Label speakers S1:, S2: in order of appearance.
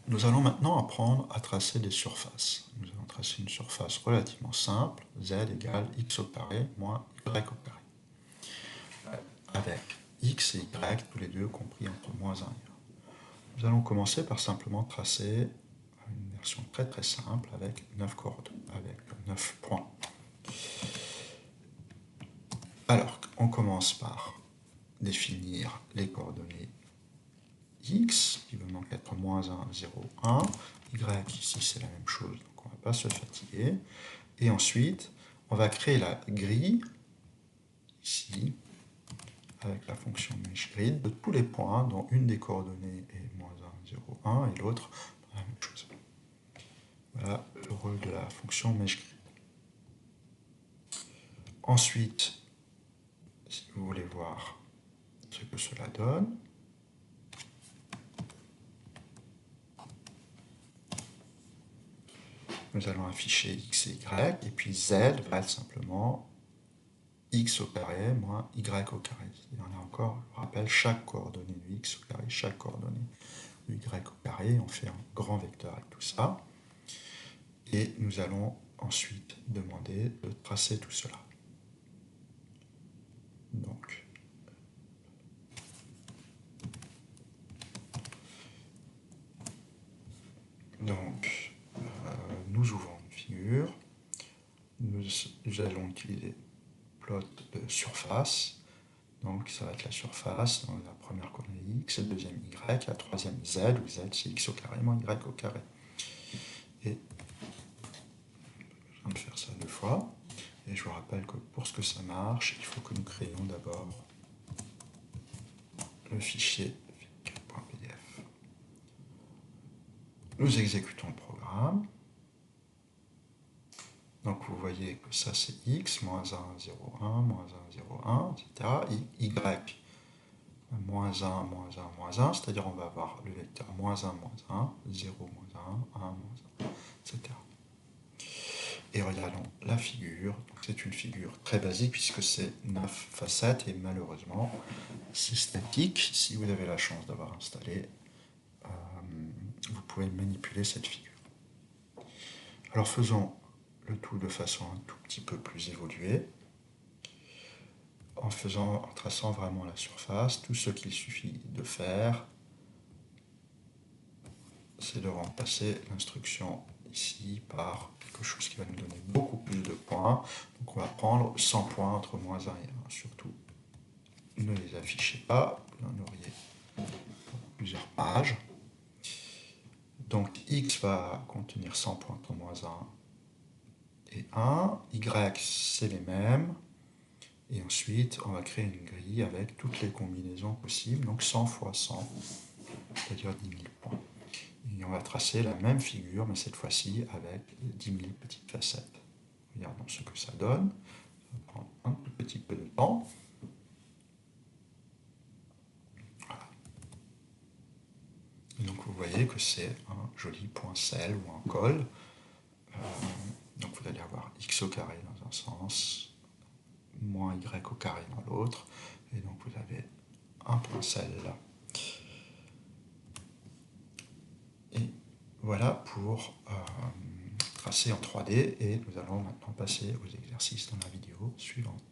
S1: Nous allons maintenant apprendre à tracer des surfaces. Nous allons tracer une surface relativement simple, z égale x au carré moins y au carré, avec x et y tous les deux compris entre moins 1 et 1. Nous allons commencer par simplement tracer une version très simple avec 9 points. Alors, on commence par définir les coordonnées x, qui vont donc être moins 1, 0, 1. Y, ici, c'est la même chose, donc on ne va pas se fatiguer. Et ensuite, on va créer la grille, ici, avec la fonction meshGrid, de tous les points dont une des coordonnées est moins 1, 0, 1, et l'autre, la même chose. Voilà le rôle de la fonction meshGrid. Ensuite, si vous voulez voir ce que cela donne, nous allons afficher x et y, et puis z va être simplement x au carré moins y au carré. Et on a encore, je rappelle, chaque coordonnée de x au carré, chaque coordonnée de y au carré. On fait un grand vecteur avec tout ça. Et nous allons ensuite demander de tracer tout cela. Donc nous ouvrons une figure. Nous allons utiliser plot de surface. Donc ça va être la surface, dans la première coordonnée x, la deuxième y, la troisième z, où z c'est x au carré moins y au carré. Et je viens de faire ça 2 fois. Et je vous rappelle que pour ce que ça marche, il faut que nous créions d'abord le fichier fig.pdf. Nous exécutons le programme. Donc vous voyez que ça c'est x, moins 1, 0, 1, moins 1, 0, 1, etc. Y, moins 1, moins 1, moins 1, c'est-à-dire on va avoir le vecteur moins 1, moins 1, 0, moins 1, 1, moins 1, etc. Et regardons la figure. C'est une figure très basique puisque c'est 9 facettes et malheureusement c'est statique. Si vous avez la chance d'avoir installé, vous pouvez manipuler cette figure. Alors faisons le tout de façon un tout petit peu plus évoluée. En traçant vraiment la surface, tout ce qu'il suffit de faire, c'est de remplacer l'instruction ici par quelque chose qui va nous donner beaucoup plus de points. Donc on va prendre 100 points entre moins 1 et 1. Surtout, ne les affichez pas, vous en auriez plusieurs pages. Donc x va contenir 100 points entre moins 1 et 1. Y, c'est les mêmes. Et ensuite, on va créer une grille avec toutes les combinaisons possibles, donc 100 fois 100, c'est-à-dire 10 000 points. Et on va tracer la même figure, mais cette fois-ci avec 10 000 petites facettes. Regardons ce que ça donne. Ça va prendre un tout petit peu de temps. Voilà. Et donc vous voyez que c'est un joli point sel ou un col. Donc vous allez avoir x au carré dans un sens, moins y au carré dans l'autre, et donc vous avez un point sel là. Et voilà pour tracer en 3D, et nous allons maintenant passer aux exercices dans la vidéo suivante.